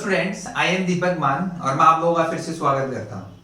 Students, I am दीपक मान और मैं आप लोगों का फिर से स्वागत करता हूँ।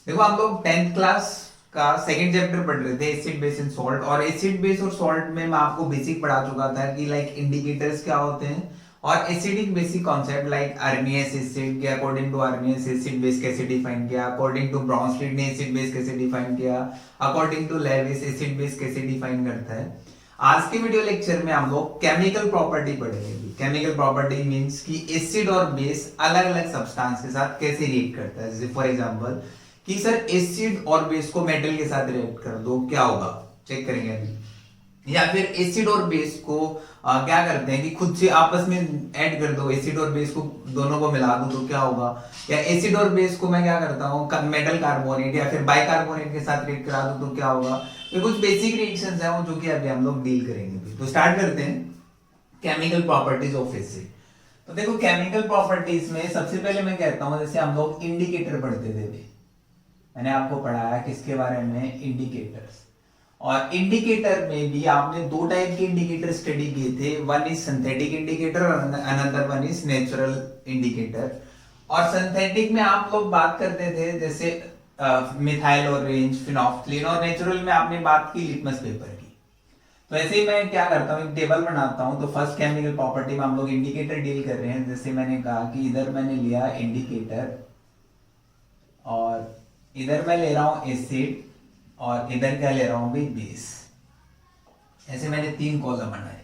देखो, हम लोग 10th क्लास का सेकंड चैप्टर पढ़ रहे थे, एसिड बेस एंड सॉल्ट। और एसिड बेस और सॉल्ट में मैं आपको बेसिक पढ़ा चुका था कि लाइक इंडिकेटर्स क्या होते हैं और acidic basic concept like Arrhenius acid के according to Arrhenius acid base कैसे डिफाइन किया, अकॉर्डिंग टू ब्राउनस्टीड ने एसिड बेस कैसे डिफाइन किया, according to Lewis acid base कैसे डिफाइन करता है। आज के वीडियो लेक्चर में हम लोग केमिकल प्रॉपर्टी पढ़ेंगे। केमिकल प्रॉपर्टी मींस कि एसिड और बेस अलग अलग सब्सटेंस के साथ कैसे रिएक्ट करता है। जैसे फॉर एग्जांपल कि सर एसिड और बेस को मेटल के साथ रिएक्ट कर दो, क्या होगा, चेक करेंगे अभी। या फिर एसिड और बेस को क्या करते हैं कि खुद से आपस में ऐड कर दो, एसिड और बेस को दोनों को मिला दो तो क्या होगा। या एसिड और बेस को मैं क्या करता हूँ मेटल कार्बोनेट या फिर बाइकार्बोनेट के साथ रिएक्ट करा दो तो क्या होगा। तो कुछ बेसिक रिएक्शंस हैं वो जो कि अभी हम लोग डील करेंगे। तो स्टार्ट करते हैं केमिकल प्रॉपर्टीज ऑफ एसिड। तो देखो, केमिकल प्रॉपर्टीज में सबसे पहले मैं कहता हूं, जैसे हम लोग इंडिकेटर पढ़ते थे, मैंने आपको पढ़ाया किसके बारे में, इंडिकेटर्स। और इंडिकेटर में भी आपने दो टाइप के इंडिकेटर स्टडी किए थे, वन इज सिंथेटिक इंडिकेटर और another one is natural indicator. और सिंथेटिक में आप लोग बात करते थे जैसे मिथाइल ऑरेंज, फिनोल्फ्थलीन, और नेचुरल में आपने बात की लिटमस पेपर की। तो ऐसे ही मैं क्या करता हूँ, एक टेबल बनाता हूँ। तो फर्स्ट केमिकल प्रॉपर्टी में हम लोग इंडिकेटर डील कर रहे हैं। जैसे मैंने कहा कि इधर मैंने लिया इंडिकेटर और इधर मैं ले रहा हूँ एसिड और इधर क्या ले रहा हूँ भाई, बेस। ऐसे मैंने तीन कॉलम बनाए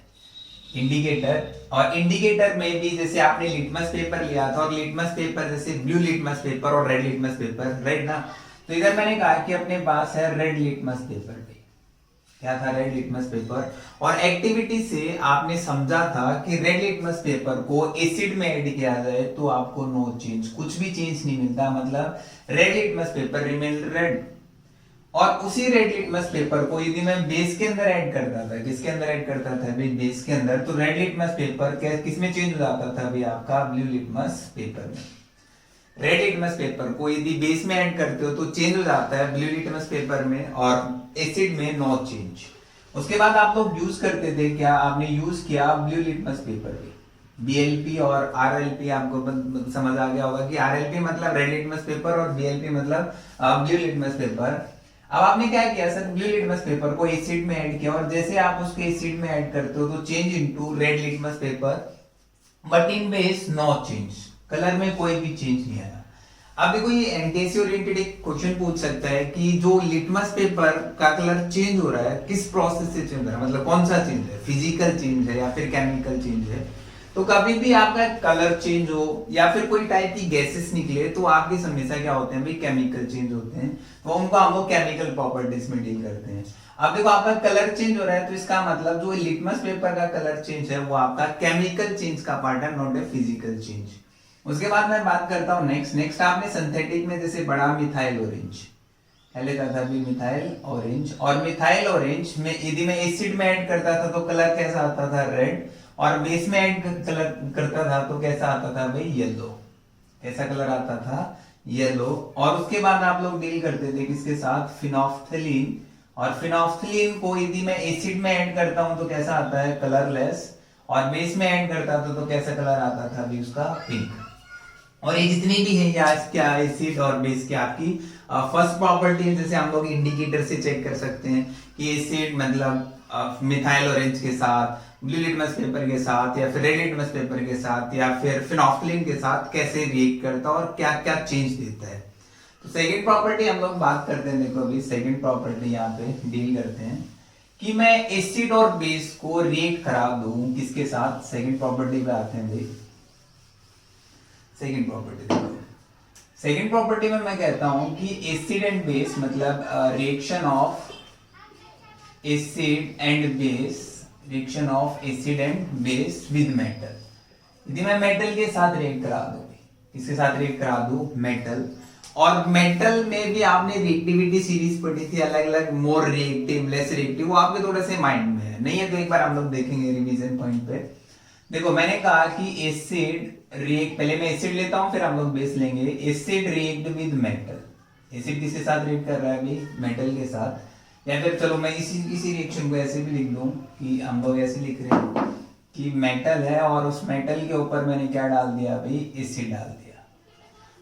इंडिकेटर। और इंडिकेटर में भी जैसे आपने लिटमस पेपर लिया था और लिटमस पेपर जैसे ब्लू लिटमस पेपर और रेड लिटमस पेपर, रेड ना। तो इधर मैंने कहा कि अपने पास है रेड लिटमस पेपर भी, क्या था, रेड लिटमस पेपर। और एक्टिविटी से आपने समझा था कि रेड लिटमस पेपर को एसिड में ऐड किया जाए तो आपको नो चेंज, कुछ भी चेंज नहीं मिलता, मतलब red litmus paper remain red. और उसी रेड लिटमस पेपर को यदि मैं बेस के अंदर ऐड करता था, किसके अंदर ऐड करता था भाई, बेस के अंदर, तो रेड लिटमस पेपर किसमें चेंज हो जाता था भाई, आपका ब्लू लिटमस पेपर में। रेड लिटमस पेपर को यदि बेस में ऐड करते हो तो चेंज हो जाता है ब्लू लिटमस पेपर में, और एसिड में नो चेंज। उसके बाद आप लोग यूज करते थे क्या, आपने यूज किया ब्लू लिटमस पेपर भी, बीएलपी और आरएलपी। आपको समझ आ गया होगा कि आरएलपी मतलब रेड लिटमस पेपर और बीएलपी मतलब ब्लू लिटमस पेपर। अब आपने क्या किया सर, ब्लू लिटमस पेपर को एसिड में ऐड किया और जैसे आप उसको एसिड में ऐड करते हो तो change into red litmus paper, but in base no change, colour में कोई भी चेंज नहीं आया। अब देखो, ये एनटीएससी ओरिएंटेड एक क्वेश्चन पूछ सकता है कि जो लिटमस पेपर का कलर चेंज हो रहा है किस प्रोसेस से चेंज हो रहा है, मतलब कौन सा चेंज है, फिजिकल चेंज है या फिर केमिकल चेंज है। तो कभी भी आपका कलर चेंज हो या फिर कोई टाइप की गैसेस निकले तो आपके हमेशा क्या होते हैं भाई, केमिकल चेंज होते हैं। तो उनको हम लोग केमिकल प्रॉपर्टीज में डील करते हैं। अब देखो, आपका कलर चेंज हो रहा है तो इसका मतलब जो लिटमस पेपर का कलर चेंज है वो आपका केमिकल चेंज का पार्ट है, नॉट ए फिजिकल चेंज। उसके बाद मैं बात करता हूँ नेक्स्ट आपने सिंथेटिक में जैसे बड़ा मिथाइल ऑरेंज, पहले क्या था भी मिथाइल ऑरेंज। और मिथाइल ऑरेंज में यदि मैं एसिड में ऐड करता था तो कलर कैसा आता था, रेड। और बेस में ऐड कलर करता था तो कैसा आता था भाई, येलो। कैसा कलर आता था, येलो। और उसके बाद आप लोग डील करते थे किसके साथ, फिनोल्फ्थलीन। और फिनोल्फ्थलीन को यदि मैं एसिड में ऐड करता हूं तो कैसा आता है, कलरलेस। और बेस में ऐड करता था तो कैसा कलर आता था भी उसका, पिंक। और ये जितनी भी है या क्या एसिड और बेस की आपकी फर्स्ट प्रॉपर्टी है, जैसे हम लोग इंडिकेटर से चेक कर सकते हैं कि एसिड मतलब मिथाइल ऑरेंज के साथ, ब्लू लिटमस पेपर के साथ, या फिर रेड लिटमस पेपर के साथ, या फिर फिनोल्फ्थलीन के साथ कैसे रिएक्ट करता है और क्या क्या चेंज देता है। तो सेकंड प्रॉपर्टी हम लोग बात करते हैं। देखो अभी सेकंड प्रॉपर्टी यहाँ पे डील करते हैं कि मैं एसिड और बेस को रिएक्ट करा दूं किसके साथ। सेकंड प्रॉपर्टी पे आते हैं भाई। सेकंड प्रॉपर्टी देखो, सेकंड प्रॉपर्टी में मैं कहता हूं कि एसिड एंड बेस मतलब reaction of acid and base, reaction of acid and base with metal. यदि मैं मेटल के साथ रिएक्ट करा दूं, किसके साथ रिएक्ट करा दूं, मेटल। और मेटल में भी आपने रिएक्टिविटी सीरीज पढ़ी थी अलग अलग, मोर रिएक्टिव, लेस रिएक्टिव, वो आपके थोड़े से माइंड में है, नहीं है तो एक बार हम लोग देखेंगे रिवीजन पॉइंट पे। देखो मैंने कहा कि एसिड रिएक्ट, पहले मैं एसिड लेता हूं फिर हम लोग बेस लेंगे। Acid react with metal, acid किसके साथ रिएक्ट कर रहा है अभी, मेटल के साथ। या फिर चलो मैं इसी रिएक्शन को ऐसे भी लिख दूं कि हम लोग ऐसे लिख रहे हैं कि मेटल है और उस मेटल के ऊपर मैंने क्या डाल दिया भाई, एसिड डाल दिया,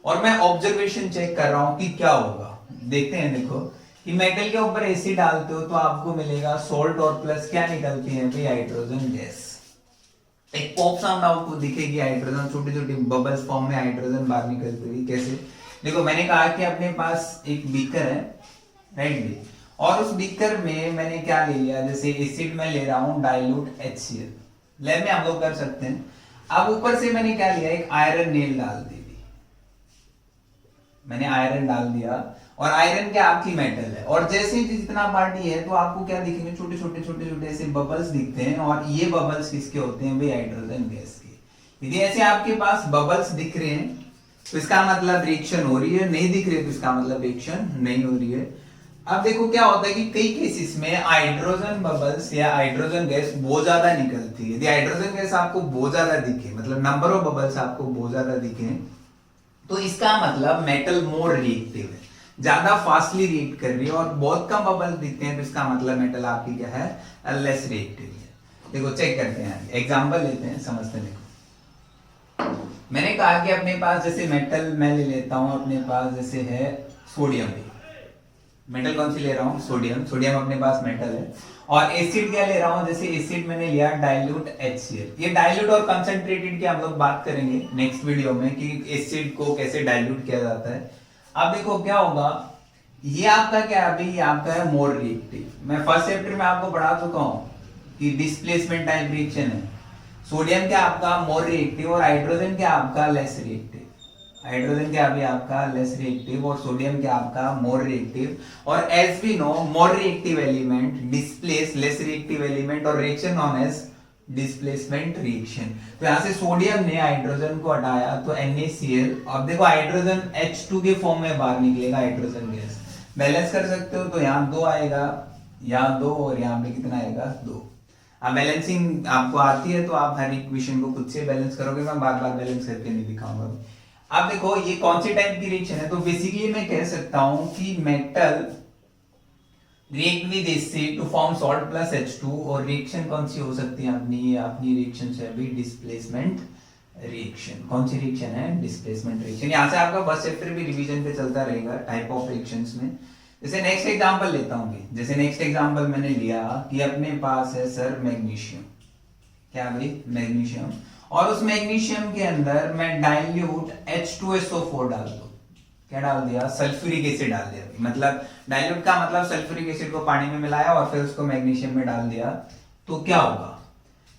और मैं ऑब्जर्वेशन चेक कर रहा हूं कि क्या होगा। देखते हैं, देखो कि मेटल के ऊपर एसिड डालते हो तो आपको मिलेगा सोल्ट और प्लस क्या निकलती है भाई, हाइड्रोजन गैस। एक पॉप साउंड आपको दिखेगी, हाइड्रोजन छोटी छोटी बबल्स फॉर्म में हाइड्रोजन बाहर निकलती हुई। कैसे? देखो मैंने कहा कि अपने पास एक बीकर है, राइट भी, और उस बीकर में मैंने क्या ले लिया, जैसे एसिड में ले रहा हूं डाइल्यूट HCl, लैब में हम लोग कर सकते हैं। अब ऊपर से मैंने क्या लिया, एक आयरन नेल डाल दी, मैंने आयरन डाल दिया, और आयरन क्या आपकी मेटल है, और जैसे जितना पार्टी है तो आपको क्या दिखेंगे, छोटे छोटे छोटे छोटे ऐसे बबल्स दिखते हैं, और ये बबल्स किसके होते हैं भाई, हाइड्रोजन गैस के। यदि ऐसे आपके पास बबल्स दिख रहे हैं तो इसका मतलब रिएक्शन हो रही है, नहीं दिख रहे तो इसका मतलब रिएक्शन नहीं हो रही है। अब देखो क्या होता है कि कई केसेस में हाइड्रोजन बबल्स या हाइड्रोजन गैस बहुत ज्यादा निकलती है। यदि हाइड्रोजन गैस आपको बहुत ज्यादा दिखे, मतलब नंबर ऑफ बबल्स आपको बहुत ज्यादा दिखे, तो इसका मतलब मेटल मोर रिएक्टिव है, ज्यादा फास्टली रिएक्ट कर रही है, और बहुत कम बबल्स दिखते हैं तो इसका मतलब मेटल आपकी क्या है, लेस रिएक्टिव है। देखो चेक करते हैं, एग्जांपल लेते हैं, समझते हैं। देखो मैंने कहा कि अपने पास जैसे मेटल मैं ले लेता हूं, अपने पास जैसे है सोडियम, मेटल कौन सी ले रहा हूं, सोडियम, सोडियम अपने पास मेटल है, और एसिड क्या ले रहा हूं, जैसे एसिड मैंने लिया डाइल्यूट HCl। ये डाइल्यूट और कंसंट्रेटेड की हम लोग बात करेंगे नेक्स्ट वीडियो में कि एसिड को कैसे डाइल्यूट किया जाता है। अब देखो क्या होगा, ये आपका क्या है अभी, ये आपका है मोर रिएक्टिव। मैं फर्स्ट चैप्टर में आपको पढ़ा चुका हूं कि डिस्प्लेसमेंट टाइप रिएक्शन है। सोडियम क्या आपका मोर रिएक्टिव, और हाइड्रोजन क्या आपका लेस रिएक्टिव। हाइड्रोजन क्या अभी आपका लेस रिएक्टिव, और सोडियम क्या आपका मोर रिएक्टिव। और as we know, more reactive element displace less reactive element, और reaction known as displacement reaction. तो यहां से सोडियम ने हाइड्रोजन को हटाया तो NaCl, अब देखो हाइड्रोजन H2 के फॉर्म में बाहर निकलेगा हाइड्रोजन गैस। बैलेंस कर सकते हो तो यहाँ 2 आएगा, यहाँ 2, और यहाँ पे कितना आएगा, 2। अब बैलेंसिंग आपको आती है तो आप हर इक्वेशन को खुद से बैलेंस करोगे, मैं बार बार बैलेंस करके नहीं दिखाऊंगा। अब देखो ये कौन सी टाइप की रिएक्शन है, तो बेसिकली मैं कह सकता हूं कि metal react with acid to form salt plus H2, और रिएक्शन कौन सी हो सकती है अपनी रिएक्शन से अभी डिस्प्लेसमेंट रिएक्शन। कौन सी रिएक्शन है, डिस्प्लेसमेंट रिएक्शन। यहां से आपका फर्स्ट चैप्टर भी रिवीजन पे चलता रहेगा टाइप ऑफ रिएक्शंस में। जैसे नेक्स्ट एग्जांपल लेता हूं, जैसे नेक्स्ट एग्जांपल मैंने लिया कि अपने पास है सर मैग्नीशियम, क्या भाई, मैग्नीशियम, और उस मैग्नीशियम के अंदर मैं डाइल्यूट H2SO4 डाल दूं, क्या डाल दिया, सल्फ्यूरिक एसिड डाल दिया। मतलब डाइल्यूट का मतलब सल्फ्यूरिक एसिड को पानी में मिलाया और फिर उसको मैग्नीशियम में डाल दिया, तो क्या होगा,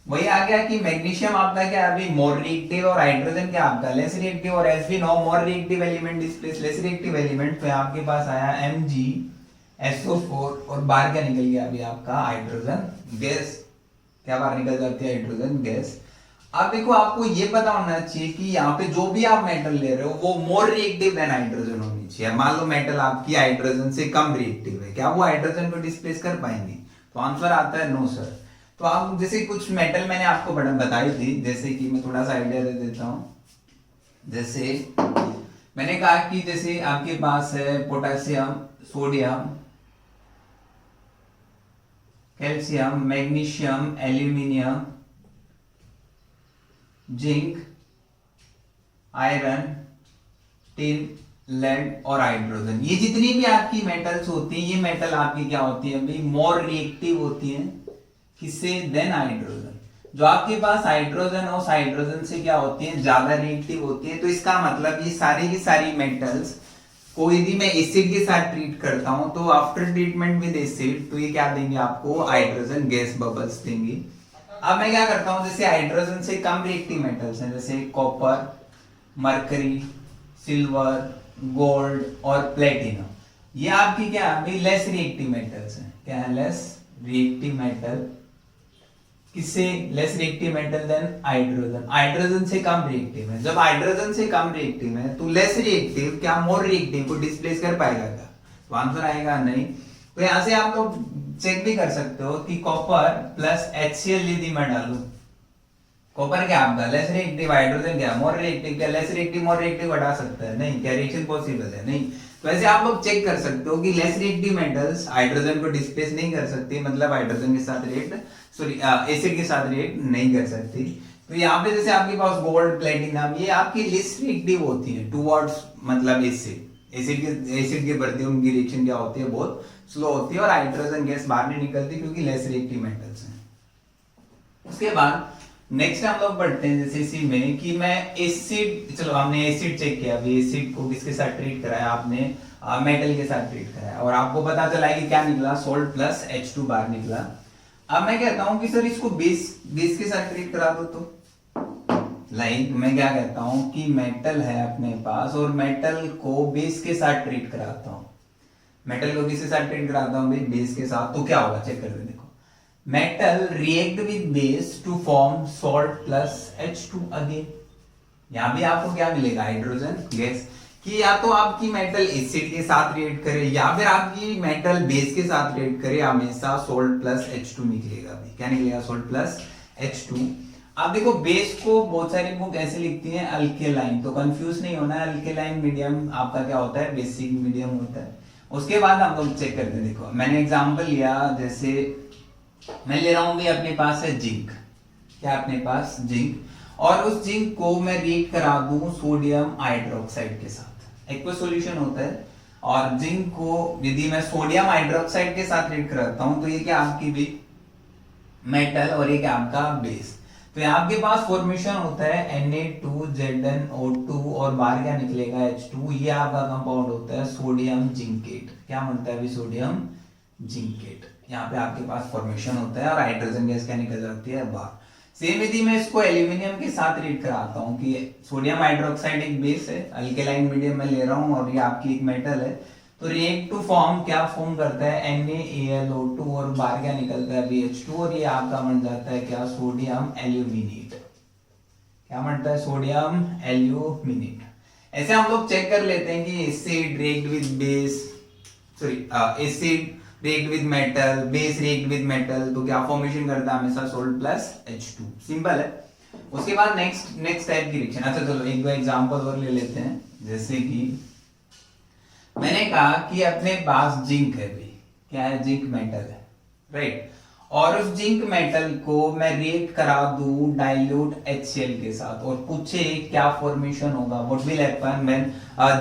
वही आ गया कि मैग्नीशियम आपका क्या अभी मोर रिएक्टिव, और हाइड्रोजन क्या आपका लेस रिएक्टिव, और as we know more reactive element displace less reactive element, तो आपके पास आया MgSO4, और बाहर क्या निकल गया अभी आपका हाइड्रोजन गैस। क्या बाहर निकल जाती है, हाइड्रोजन गैस। अब देखो आपको ये पता होना चाहिए कि यहाँ पे जो भी आप मेटल ले रहे हो वो मोर रिएक्टिव देन हाइड्रोजन होनी चाहिए। मान लो मेटल आपकी हाइड्रोजन से कम रिएक्टिव है, क्या वो हाइड्रोजन को डिस्प्लेस कर पाएंगे, तो आंसर आता है नो सर। तो आप जैसे कुछ मेटल मैंने आपको बताई थी, जैसे कि मैं थोड़ा सा आइडिया दे देता हूं। जैसे मैंने कहा कि जैसे आपके पास है potassium, sodium, calcium, magnesium, aluminium, zinc, iron, tin, lead और हाइड्रोजन। ये जितनी भी आपकी मेटल्स होती हैं, ये मेटल आपकी क्या होती है भाई, मोर रिएक्टिव होती हैं, किससे, देन हाइड्रोजन। जो आपके पास हाइड्रोजन, उस हाइड्रोजन से क्या होती है, ज्यादा रिएक्टिव होती है। तो इसका मतलब ये सारी की सारी मेटल्स को यदि मैं एसिड के साथ ट्रीट करता हूं तो आफ्टर ट्रीटमेंट विद एसिड तो ये क्या देंगे आपको, हाइड्रोजन गैस बबल्स देंगे। अब मैं क्या करता हूं, जैसे हाइड्रोजन से कम रिएक्टिव मेटल्स हैं, जैसे कॉपर, मरकरी, सिल्वर, गोल्ड और प्लेटिनम, ये आपकी क्या है, लेस रिएक्टिव मेटल्स हैं। क्या है, लेस रिएक्टिव मेटल, किससे, less reactive metal than hydrogen. Hydrogen से कम रिएक्टिव है। जब हाइड्रोजन से कम रिएक्टिव है तो लेस रिएक्टिव क्या मोर रिएक्टिव को डिस्प्लेस कर पाएगा क्या, तो आंसर आएगा नहीं। तो यहां से आप लोग चेक भी कर सकते हो कि कॉपर प्लस HCl यदि मैं डालूं, कॉपर क्या आपका लेस रिएक्टिव, हाइड्रोजन क्या मोर रिएक्टिव, क्या लेस रिएक्टिव मोर रिएक्टिव हटा सकता है, नहीं। क्या रिएक्शन पॉसिबल है, नहीं। तो ऐसे आप लोग चेक कर सकते हो कि लेस रिएक्टिव मेटल्स हाइड्रोजन को डिस्प्लेस नहीं कर सकते, मतलब हाइड्रोजन के साथ एसिड के साथ रिएक्ट नहीं कर सकती। तो यहाँ पे जैसे आपके पास गोल्ड, प्लेटिनम, ये आपकी लेस रिएक्टिव होती है टुवर्ड्स मतलब एसिड के प्रति उनकी रिएक्शन क्या होती है, बहुत स्लो होती है और हाइड्रोजन गैस बाहर नहीं निकलती क्योंकि लेस रिएक्टिव मेटल्स हैं। उसके बाद नेक्स्ट हम लोग पढ़ते हैं जैसे इसी में कि मैं एसिड, चलो हमने एसिड चेक किया, अभी एसिड को किसके साथ ट्रीट कराया, आपने मेटल के साथ ट्रीट कराया और आपको पता चला कि क्या निकला, सोल्ट प्लस H2 बाहर निकला। अब मैं कहता हूं कि सर इसको बेस के साथ ट्रीट करा दो, तो मैं क्या कहता हूं कि मेटल है अपने पास और मेटल को बेस के साथ ट्रीट कराता हूं। मेटल को किसके साथ ट्रीट कराता हूं भाई, बेस के साथ। तो क्या होगा चेक कर दे, देखो metal react with base to form salt plus H2 again. यहां भी आपको क्या मिलेगा, हाइड्रोजन गैस, कि या तो आपकी मेटल एसिड के साथ रिएक्ट करे या फिर आपकी मेटल बेस के साथ रिएक्ट करे, हमेशा सोल्ट प्लस H2 निकलेगा। भाई क्या निकलेगा, सोल्ट प्लस H2। आप देखो बेस को बहुत सारी बुक ऐसे लिखती हैं अल्केलाइन, तो कंफ्यूज नहीं होना है, अल्केलाइन मीडियम आपका क्या होता है, बेसिक मीडियम होता है। उसके बाद हम लोग चेक करते हैं, देखो मैंने एग्जांपल लिया, जैसे मैं ले रहा हूं भी अपने पास है जिंक, क्या अपने पास जिंक, और उस जिंक को मैं रिएक्ट करा दूं सोडियम हाइड्रोक्साइड के साथ, एक सॉल्यूशन होता है, और जिंक को यदि मैं सोडियम हाइड्रोक्साइड के साथ रिएक्ट कराता हूं तो ये क्या आपकी भी मेटल और ये क्या आपका बेस। तो आपके पास फॉर्मेशन होता है Na2ZnO2 और बाहर क्या निकलेगा H2, ये आपका कंपाउंड होता है सोडियम जिंकेट। क्या बनता है अभी, सोडियम जिंकेट। यहाँ पे आपके पास फॉर्मेशन होता है और हाइड्रोजन गैस क्या निकल जाती है बाहर। सेम यदि मैं इसको एल्यूमिनियम के साथ रिएक्ट कराता हूँ कि सोडियम हाइड्रोक्साइड एक बेस है, अल्केलाइन मीडियम में ले रहा हूँ और ये आपकी एक मेटल है, तो रिएक्ट टू फॉर्म क्या फॉर्म करता है NaAlO2 और बाहर क्या निकलता है BH2 और ये आपका बन जाता है क्या, सोडियम एल्यूमिनेट। क्या बनता है, सोडियम एल्यूमिनेट। ऐसे हम लोग चेक कर लेते हैं कि acid react with base, acid react with metal, base react with metal, तो क्या फॉर्मेशन करता है हमेशा सोल्ट प्लस H2, सिंपल है। उसके बाद नेक्स्ट टाइप की रिएक्शन, अच्छा चलो एक दो एग्जांपल और ले लेते हैं। जैसे कि मैंने कहा कि अपने पास जिंक है भी, क्या है, जिंक मेटल है, राइट, और उस जिंक मेटल को मैं रिएक्ट करा दूं डाइल्यूट HCl के साथ और पूछे क्या फॉर्मेशन होगा, what will happen when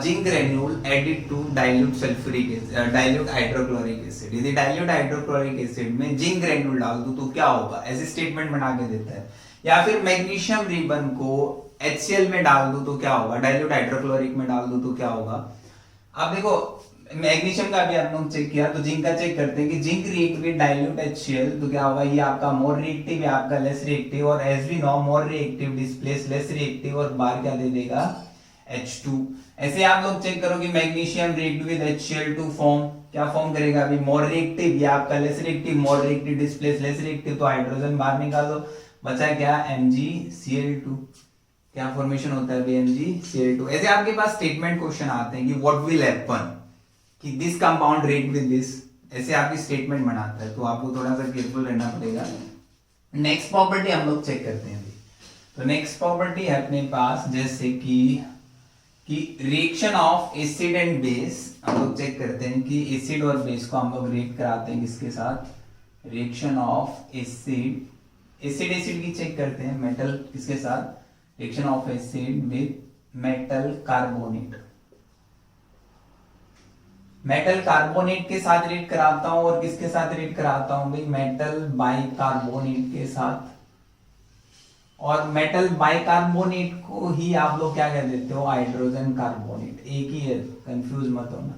zinc granule added to dilute sulphuric acid, dilute hydrochloric acid. यदि डाइल्यूट हाइड्रोक्लोरिक एसिड में जिंक ग्रेन्यूल डाल दूं तो क्या होगा, ऐसे स्टेटमेंट बना के देता है। या फिर मैग्नीशियम रिबन को HCl में डाल दूं तो क्या होगा, डाइल्यूट हाइड्रोक्लोरिक में डाल दूं तो क्या होगा। अब देखो मैग्नीशियम का भी आप लोग चेक किया, तो जिंक का चेक करते हैं कि zinc react with dilute HCl, तो क्या होगा, ये आपका मोर रिएक्टिव है, आपका लेस रिएक्टिव, और as we know more reactive displace less reactive और बाहर क्या दे देगा H2। ऐसे आप लोग चेक करो कि magnesium react with HCl to form, क्या फॉर्म करेगा अभी, मोर रिएक्टिव, ये आपका less reactive, more reactive displace less reactive, तो हाइड्रोजन बाहर निकाल दो, बचा क्या MgCl2। क्या फॉर्मेशन होता है MgCl2। ऐसे आपके पास स्टेटमेंट क्वेश्चन आते हैं कि व्हाट विल हैपन कि this compound react with this, ऐसे आपकी स्टेटमेंट बनाता है, तो आपको थोड़ा सा केयरफुल रहना पड़ेगा। नेक्स्ट प्रॉपर्टी हम लोग चेक करते हैं। तो नेक्स्ट प्रॉपर्टी है अपने पास जैसे कि reaction of acid and base, हम लोग चेक करते हैं कि एसिड और बेस को हम लोग रिएक्ट कराते हैं किसके साथ, रिएक्शन ऑफ एसिड की चेक करते हैं मेटल किसके साथ, reaction of acid with metal carbonate, metal carbonate के साथ रिएक्ट कराता हूं और किसके साथ रिएक्ट कराता हूं भाई, मेटल बाइकार्बोनेट के साथ। और मेटल बाइकार्बोनेट को ही आप लोग क्या कह देते हो, हाइड्रोजन कार्बोनेट, एक ही है, कंफ्यूज मत होना।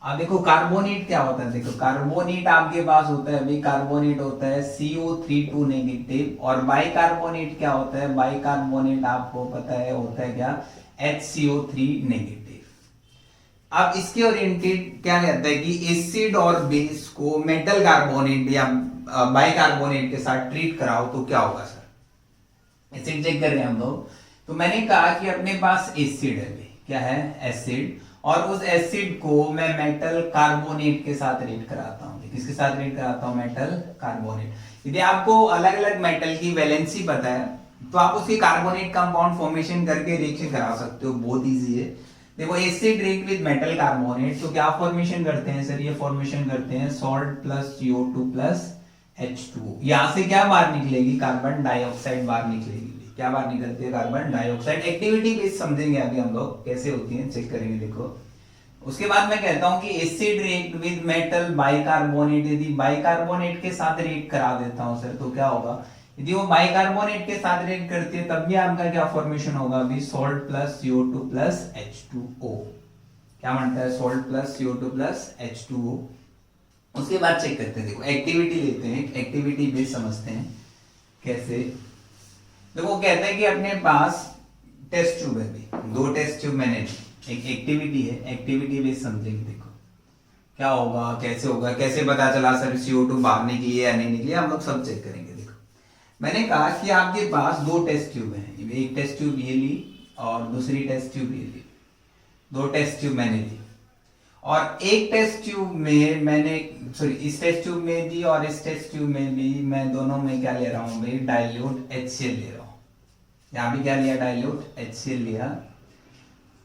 अब देखो कार्बोनेट क्या होता है, देखो कार्बोनेट आपके पास होता है अभी, कार्बोनेट होता है CO3 नेगेटिव, और बाइकार्बोनेट क्या होता है, बाइकार्बोनेट आपको पता है होता है क्या, HCO3 नेगेटिव। अब इसके ओरिएंटेड क्या कहता है कि एसिड और बेस को मेटल कार्बोनेट या बाइकार्बोनेट के साथ ट्रीट कराओ तो क्या होगा सर, एसिड चेक कर रहे हैं हम लोग। तो मैंने कहा कि अपने पास एसिड है, क्या है एसिड, और उस एसिड को मैं मेटल कार्बोनेट के साथ रिएक्ट कराता हूँ, किसके साथ रिएक्ट कराता हूँ, मेटल कार्बोनेट। यदि आपको अलग अलग मेटल की वैलेंसी पता है तो आप उसकी कार्बोनेट कंपाउंड फॉर्मेशन करके रिएक्शन करा सकते हो, बहुत इजी है। देखो acid react with metal carbonate तो क्या फॉर्मेशन करते हैं सर, ये फॉर्मेशन करते हैं salt plus CO2 plus H2। यहाँ से क्या बाहर निकलेगी, कार्बन डाइऑक्साइड बाहर निकलेगी। क्या बाहर निकलती है, कार्बन डाइऑक्साइड। एक्टिविटी बेस समझेंगे अभी हम लोग कैसे होती है, चेक करेंगे। देखो उसके बाद मैं कहता हूं कि acid react with metal bicarbonate, यदि बाइकार्बोनेट के साथ रिएक्ट करा देता हूं सर तो क्या होगा, यदि वो बाइकार्बोनेट के साथ रिएक्ट करती है तब भी आपका क्या फॉर्मेशन होगा अभी, salt plus CO2 plus H2O। क्या बनता है, salt plus CO2 plus H2O। उसके बाद चेक करते हैं, देखो एक्टिविटी लेते हैं, एक्टिविटी बेस समझते हैं कैसे। देखो कहते हैं कि अपने पास टेस्ट ट्यूब है, भी 2 टेस्ट ट्यूब मैंने, एक एक्टिविटी है, एक्टिविटी बेस समझेंगे। देखो क्या होगा, कैसे होगा, कैसे पता चला सर CO2 बाहर निकली है या नहीं निकली, हम लोग सब चेक करेंगे। देखो मैंने कहा कि आपके पास 2 टेस्ट ट्यूब हैं, एक टेस्ट ट्यूब ये ली और दूसरी टेस्ट ट्यूब ये ली, 2 टेस्ट ट्यूब मैंने ली। और एक टेस्ट ट्यूब में मैंने, सॉरी इस टेस्ट ट्यूब में भी और इस टेस्ट ट्यूब में भी मैं दोनों में क्या ले रहा हूँ भाई, डाइल्यूट HCl ले रहा हूँ। यहाँ भी क्या लिया, डाइल्यूट HCl लिया।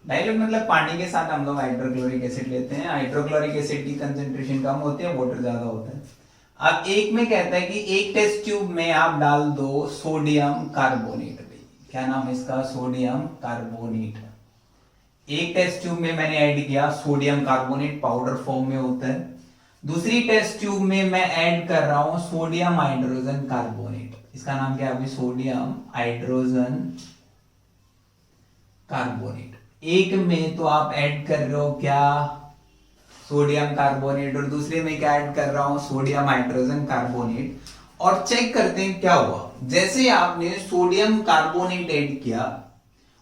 डाइल्यूट मतलब पानी के साथ हम लोग हाइड्रोक्लोरिक एसिड लेते हैं, हाइड्रोक्लोरिक एसिड की कंसेंट्रेशन कम होती है, वाटर ज्यादा होता है। अब एक में कहता है कि एक टेस्ट ट्यूब में आप डाल दो सोडियम कार्बोनेट, क्या नाम है इसका, सोडियम कार्बोनेट। एक टेस्ट ट्यूब में मैंने ऐड किया सोडियम कार्बोनेट, पाउडर फॉर्म में होता है। दूसरी टेस्ट ट्यूब में मैं ऐड कर रहा हूं सोडियम हाइड्रोजन कार्बोनेट, इसका नाम क्या है, सोडियम हाइड्रोजन कार्बोनेट। एक में तो आप ऐड कर रहे हो क्या, सोडियम कार्बोनेट, और दूसरे में क्या ऐड कर रहा हूं, सोडियम हाइड्रोजन कार्बोनेट। और चेक करते हैं क्या हुआ, जैसे आपने सोडियम कार्बोनेट ऐड किया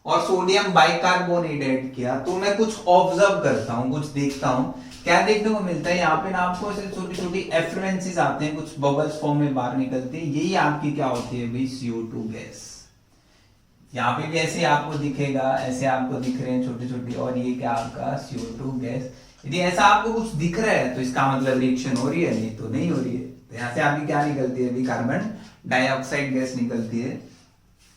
और सोडियम बाइकार्बोनेट ऐड किया तो मैं कुछ ऑब्जर्व करता हूं, कुछ देखता हूं। क्या देखने को मिलता है, यहाँ पे ना आपको ऐसे छोटी छोटी एफ्लुएंसेस आते हैं, कुछ बबल्स फॉर्म में बाहर निकलते हैं, यही आपकी क्या होती है भाई, CO2 गैस। यहाँ पे भी ऐसे आपको दिखेगा, ऐसे आपको दिख रहे हैं छोटे छोटे, और ये क्या आपका CO2 गैस। यदि ऐसा आपको कुछ दिख रहा है तो इसका मतलब रिएक्शन हो रही है, नहीं तो नहीं हो रही है। तो यहाँ से आपकी क्या निकलती है अभी, कार्बन डाइऑक्साइड गैस निकलती है।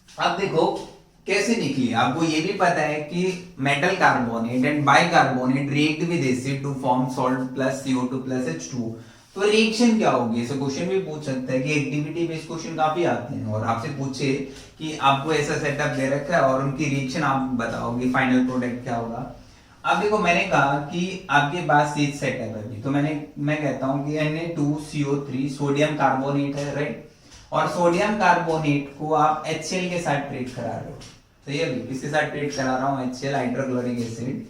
अब देखो कैसे निकली, आपको ये भी पता है कि metal carbonate and bicarbonate react with acid to form salt plus CO2 plus H2। तो रिएक्शन क्या होगी, ऐसे क्वेश्चन भी पूछ सकता है कि एक्टिविटी बेस्ड क्वेश्चन काफी आते हैं, और आपसे पूछे कि आपको ऐसा सेटअप दे रखा है और उनकी रिएक्शन आप बताओगे, फाइनल प्रोडक्ट क्या होगा। अब देखो मैंने कहा कि आपके पास ये सेटअप है, तो मैं कहता हूं कि Na2CO3 सोडियम कार्बोनेट है, राइट। और सोडियम कार्बोनेट को आप HCl के साथ ट्रीट करा रहे हो, तो ये भी किसके साथ ट्रीट करा रहा हूं, HCl हाइड्रोक्लोरिक एसिड।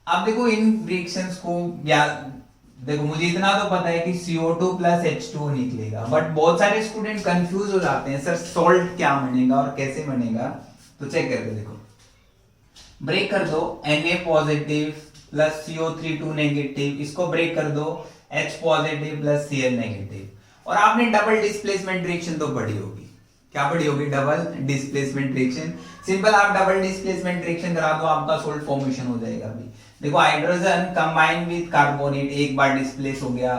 अब देखो इन रिएक्शंस को, या देखो मुझे इतना तो पता है कि CO2 प्लस H2O निकलेगा, बट बहुत सारे स्टूडेंट कंफ्यूज हो जाते हैं, सर सॉल्ट क्या बनेगा और कैसे बनेगा। तो चेक करके देखो, ब्रेक कर दो Na positive plus CO3 2 negative, इसको ब्रेक कर दो H positive plus Cl negative. और आपने डबल डिस्प्लेसमेंट रिएक्शन तो पढ़ी होगी, क्या पढ़ी होगी, डबल डिस्प्लेसमेंट रिएक्शन। सिंपल, आप डबल डिस्प्लेसमेंट रिएक्शन करा दो, आपका सोल्ट फॉर्मेशन हो जाएगा। अभी देखो हाइड्रोजन कंबाइन विद कार्बोनेट, एक बार डिस्प्लेस हो गया,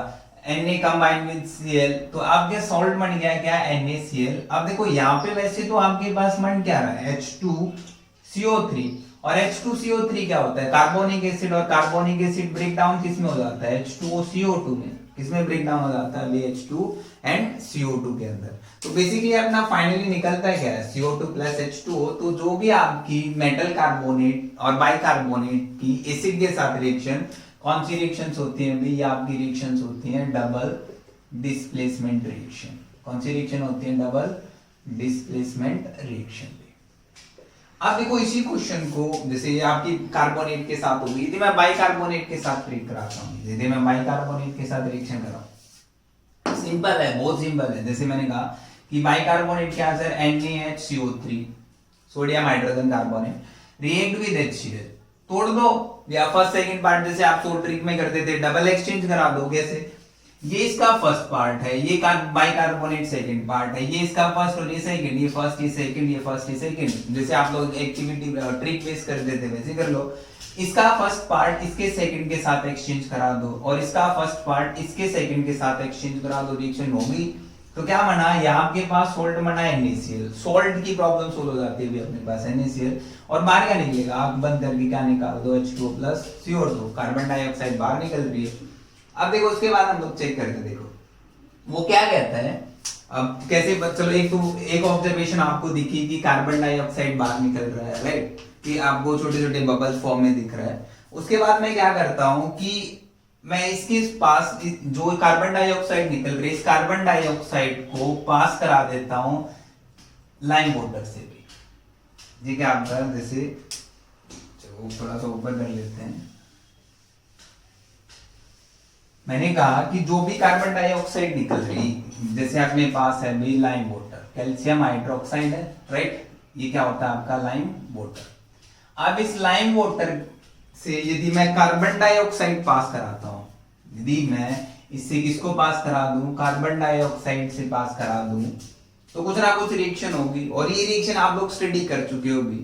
Na कंबाइन विद Cl, तो आपके सॉल्ट बन गया क्या, NaCl। अब देखो यहाँ पे वैसे तो आपके पास बन क्या रहा है, H2CO3, और H2CO3 क्या होता है, कार्बोनिक एसिड, और कार्बोनिक एसिड ब्रेक डाउन किस में हो जाता है, H2CO2 में। किसमें ब्रेक डाउन हो जाता है, BH2 एंड CO2 के अंदर। तो बेसिकली अपना फाइनली निकलता है क्या है, CO2 प्लस H2O। तो जो भी आपकी मेटल कार्बोनेट और बाइकार्बोनेट की एसिड के साथ रिएक्शन, कौन सी रिएक्शंस होती है, ये आपकी रिएक्शंस होती हैं डबल डिस्प्लेसमेंट रिएक्शन। कौन सी रिएक्शन होती है, डबल डिस्प्लेसमेंट रिएक्शन। अब देखो इसी क्वेश्चन को, जैसे ये आपकी कार्बोनेट के साथ होगी, यदि मैं बाइकार्बोनेट के साथ ट्रीट कराता हूँ, यदि मैं बाइकार्बोनेट के साथ रिएक्शन कराऊं, सिंपल है, बहुत सिंपल है। जैसे मैंने कहा कि बाइकार्बोनेट क्या है sir, NaHCO3 sodium hydrogen carbonate react with HCl, तोड़ दो, या फर्स्ट सेकंड पार्ट जैसे आप सोल्ट ट्रिक में करते थे, डबल एक्सचेंज करा दो। कैसे, ये इसका फर्स्ट पार्ट है, ये बाइकार्बोनेट सेकंड पार्ट है, ये इसका फर्स्ट और ये सेकंड, ये फर्स्ट ये सेकंड, ये फर्स्ट ये सेकंड। जैसे आप लोग एक्टिविटी ट्रिक बेस कर देते वैसे कर लो। इसका फर्स्ट पार्ट इसके सेकंड के साथ एक्सचेंज करा दो, और इसका फर्स्ट पार्ट इसके सेकंड के साथ एक्सचेंज करा दो, रिएक्शन होगी। तो क्या बना, यहाँ आपके पास सोल्ट बना NaCl, सोल्ट की प्रॉब्लम सोल्व हो जाती है अभी अपने पास NaCl, और बाहर क्या निकलेगा, आंख बंद करके क्या निकाल दो, H2O plus CO2, carbon dioxide बाहर निकल रही है। अब देखो उसके बाद हम लोग चेक करते, देखो वो क्या कहता है। अब कैसे, चलो एक ऑब्जर्वेशन आपको दिखी कि कार्बन डाइऑक्साइड बाहर निकल रहा है, राइट, कि आपको छोटे छोटे बबल फॉर्म में दिख रहा है। उसके बाद मैं क्या करता हूं कि मैं इसके पास जो कार्बन डाइऑक्साइड निकल रही है, इस कार्बन डाइऑक्साइड को पास करा देता हूं लाइम वाटर से भी। ठीक है, आपका जैसे थोड़ा सा ऊपर कर लेते हैं। मैंने कहा कि जो भी कार्बन डाइऑक्साइड निकल रही, जैसे अपने पास है भी लाइम वाटर, कैल्शियम हाइड्रोक्साइड है, राइट, ये क्या होता है आपका लाइम वाटर। अब इस लाइम वाटर से यदि मैं कार्बन डाइऑक्साइड पास कराता हूं, यदि मैं इससे किसको पास करा दूं, कार्बन डाइऑक्साइड से पास करा दूं, तो कुछ ना कुछ रिएक्शन होगी, और ये रिएक्शन आप लोग स्टडी कर चुके हो भी,